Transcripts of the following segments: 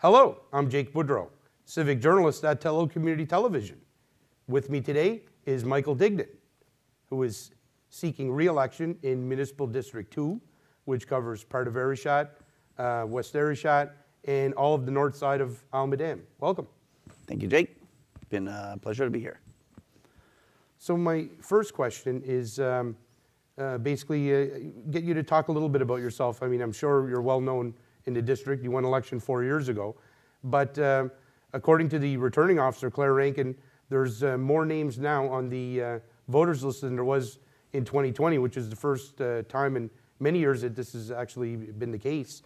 Hello, I'm Jake Boudrot, Civic Journalist at Tello Community Television. With me today is Michael Diggdon, who is seeking re-election in Municipal District 2, which covers part of Arichat, West Arichat, and all of the north side of Almadam. Welcome. Thank you, Jake. Been a pleasure to be here. So my first question is basically get you to talk a little bit about yourself. I mean, I'm sure you're well known in the district. You won election 4 years ago. But according to the returning officer, Claire Rankin, there's more names now on the voters list than there was in 2020, which is the first time in many years that this has actually been the case.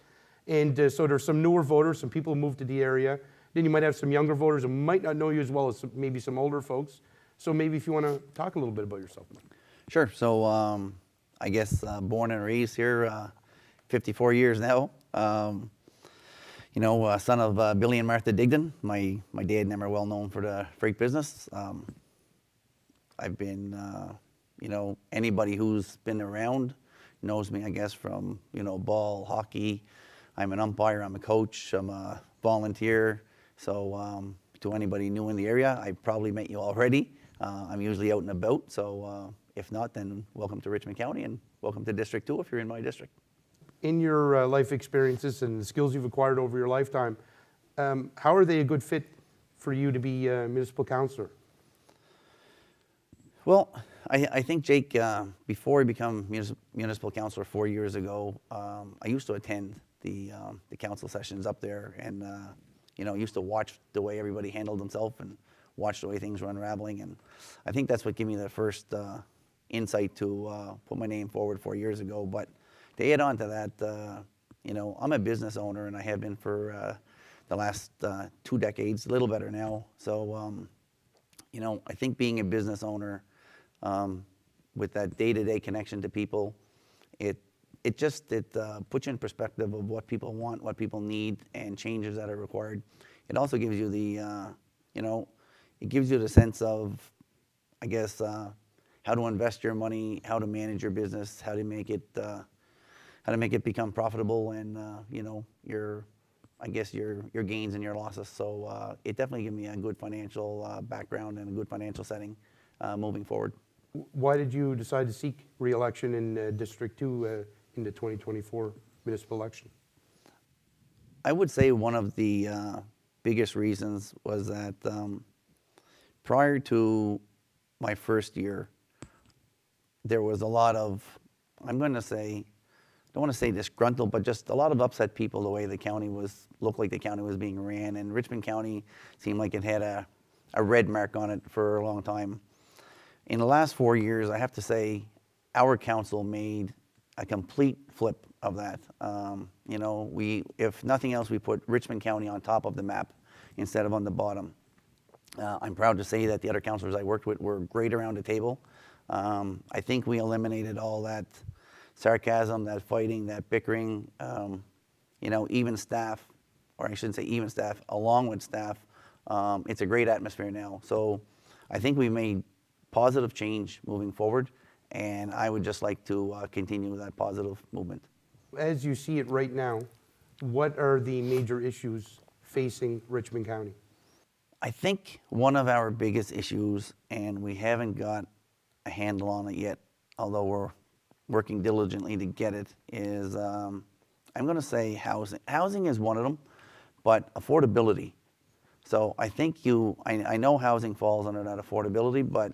And so there's some newer voters, some people who moved to the area. Then you might have some younger voters who might not know you as well as maybe some older folks. So maybe if you want to talk a little bit about yourself. Sure. So I guess born and raised here, 54 years now. Son of Billy and Martha Diggdon. My dad and them are well known for the freight business. I've been, anybody who's been around knows me, I guess, from, ball, hockey. I'm an umpire, I'm a coach, I'm a volunteer. So to anybody new in the area, I probably met you already. I'm usually out and about, so if not, then welcome to Richmond County and welcome to District 2 if you're in my district. In your life experiences and the skills you've acquired over your lifetime, how are they a good fit for you to be a municipal councillor? Well, I think, Jake, before I became municipal councillor 4 years ago, I used to attend the council sessions up there and, used to watch the way everybody handled themselves and watch the way things were unraveling. And I think that's what gave me the first insight to put my name forward 4 years ago. But to add on to that, I'm a business owner and I have been for the last 2 decades, a little better now. So, I think being a business owner with that day-to-day connection to people, it puts you in perspective of what people want, what people need, and changes that are required. It also gives you the, it gives you the sense of, I guess, how to invest your money, how to manage your business, how to make it become profitable, and your gains and your losses. So it definitely gave me a good financial background and a good financial setting moving forward. Why did you decide to seek re-election in District 2 in the 2024 municipal election? I would say one of the biggest reasons was that prior to my first year, there was a lot of, don't want to say disgruntled, but just a lot of upset people the way the county looked like the county was being ran, and Richmond County seemed like it had a red mark on it for a long time. In the last 4 years, I have to say, our council made a complete flip of that. If nothing else, we put Richmond County on top of the map instead of on the bottom. I'm proud to say that the other councillors I worked with were great around the table. I think we eliminated all that sarcasm, that fighting, that bickering, even staff, or I shouldn't say even staff, along with staff. It's a great atmosphere now. So I think we made positive change moving forward, and I would just like to continue that positive movement. As you see it right now, what are the major issues facing Richmond County? I think one of our biggest issues, and we haven't got a handle on it yet, although we're working diligently to get it, is I'm going to say housing. Housing is one of them, but affordability. So I think I know housing falls under that affordability, but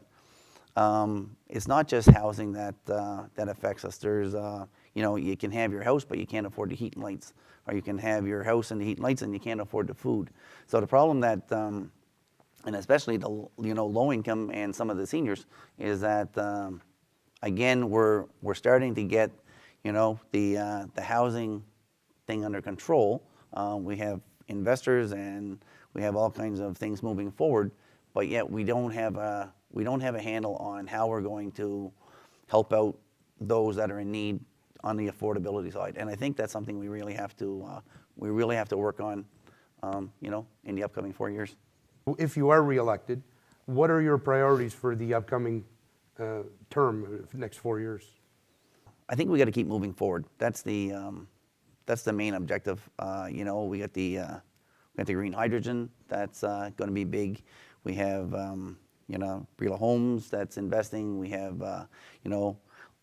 it's not just housing that affects us. There's, you can have your house, but you can't afford the heat and lights. Or you can have your house and the heat and lights, and you can't afford the food. So the problem that, and especially the low income and some of the seniors, is that again we're starting to get the housing thing under control. We have investors and we have all kinds of things moving forward, but yet we don't have a handle on how we're going to help out those that are in need on the affordability side. And I think that's something we really have to work on, in the upcoming 4 years. If you are re-elected, what are your priorities for the upcoming term, next 4 years? I think we got to keep moving forward. That's the main objective. We got the green hydrogen that's going to be big. We have Brila Homes that's investing. We have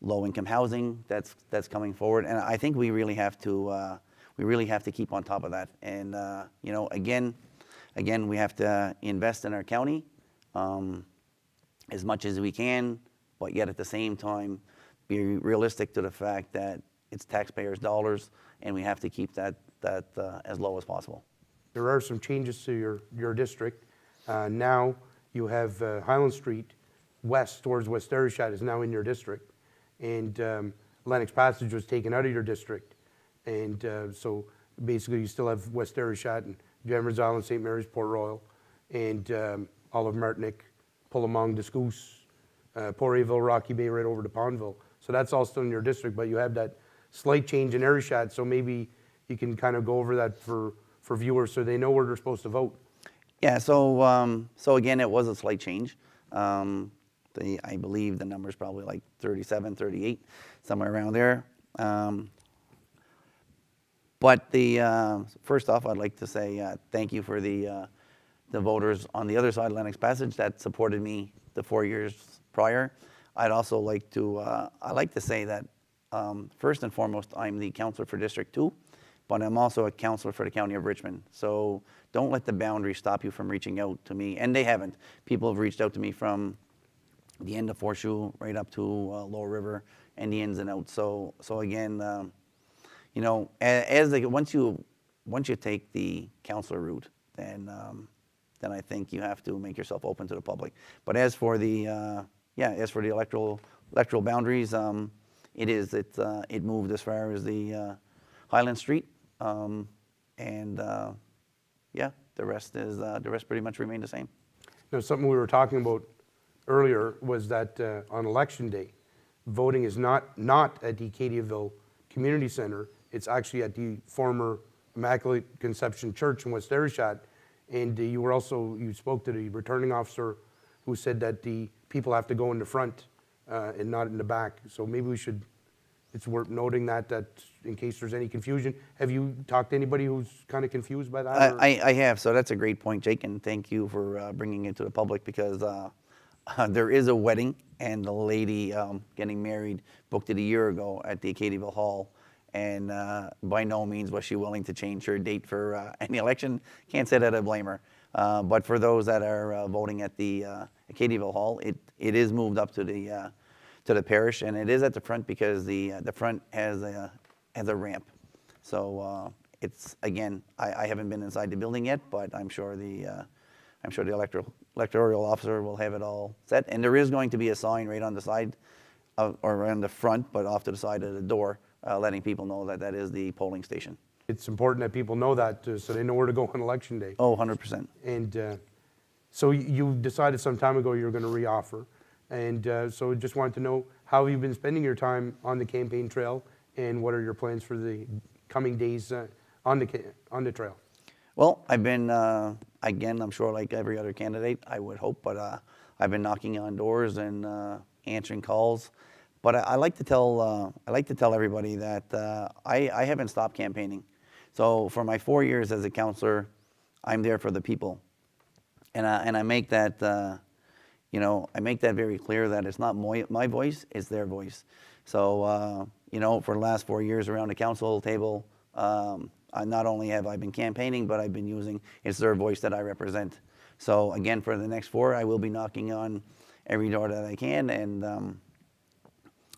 low-income housing that's coming forward, and I think we really have to keep on top of that. And again, we have to invest in our county as much as we can, but yet at the same time be realistic to the fact that it's taxpayers' dollars, and we have to keep that as low as possible. There are some changes to your district. Now you have Highland Street west towards West Arichat is now in your district, and Lennox Passage was taken out of your district. And so basically you still have West Arichat and Janvrins Island, St. Mary's, Port Royal, and all of Martinique, Poulamon, Discouse, Poirierville, Rocky Bay, right over to Pondville. So that's all still in your district, but you have that slight change in Arichat, so maybe you can kind of go over that for viewers so they know where they're supposed to vote. Yeah, so again, it was a slight change. I believe the number's probably like 37, 38, somewhere around there. But first off, I'd like to say thank you for the voters on the other side of Lennox Passage that supported me the 4 years prior. I'd also like to say that first and foremost, I'm the councillor for District 2, but I'm also a councillor for the County of Richmond. So don't let the boundary stop you from reaching out to me. And they haven't. People have reached out to me from the end of Horseshoe right up to Lower River and the ins and outs. So again, once you take the councillor route, then I think you have to make yourself open to the public. But as for the electoral boundaries, it moved as far as the Highland Street, the rest pretty much remained the same. Now, something we were talking about earlier was that on Election Day, voting is not at the Acadiaville Community Center. It's actually at the former Immaculate Conception Church in West Arichat. And you spoke to the returning officer who said that the people have to go in the front and not in the back. So maybe it's worth noting that in case there's any confusion. Have you talked to anybody who's kind of confused by that? I have, so that's a great point, Jake, and thank you for bringing it to the public, because there is a wedding, and the lady getting married booked it a year ago at the Acadiaville Hall, and by no means was she willing to change her date for any election. Can't say that I blame her. But for those that are voting at the Acadiaville Hall, it is moved up to the parish, and it is at the front because the front has a ramp. So it's, again, I haven't been inside the building yet, but I'm sure the electoral officer will have it all set. And there is going to be a sign right on the side or around the front, but off to the side of the door, letting people know that is the polling station. It's important that people know that so they know where to go on Election Day. Oh, 100%. And so you decided some time ago you were going to reoffer. And so just wanted to know, how have you been spending your time on the campaign trail, and what are your plans for the coming days on the trail? Well, I've been, again, I'm sure like every other candidate, I would hope, but I've been knocking on doors and answering calls. But I like to tell everybody that I haven't stopped campaigning. So for my 4 years as a councillor, I'm there for the people, and I make that very clear that it's not my voice, it's their voice. So for the last 4 years around the council table, not only have I been campaigning, but I've been using, it's their voice that I represent. So again, for the next 4, I will be knocking on every door that I can, and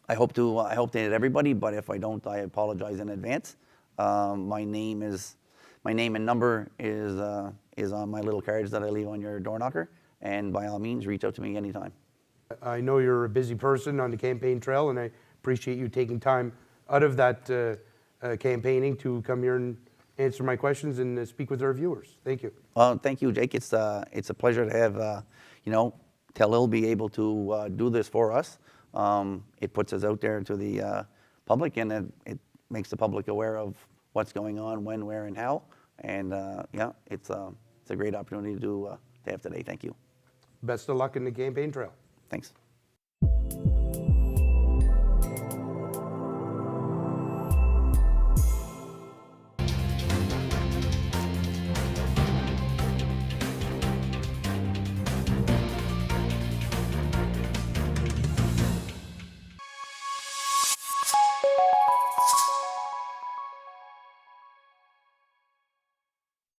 I hope to hit everybody. But if I don't, I apologize in advance. My name and number is on my little cards that I leave on your door knocker, and by all means, reach out to me anytime. I know you're a busy person on the campaign trail, and I appreciate you taking time out of that campaigning to come here and answer my questions and speak with our viewers. Thank you. Well, thank you, Jake. It's a pleasure to have Tellil be able to do this for us. It puts us out there to the public, and it makes the public aware of what's going on, when, where, and how. And it's a great opportunity to have today. Thank you. Best of luck in the campaign trail. Thanks.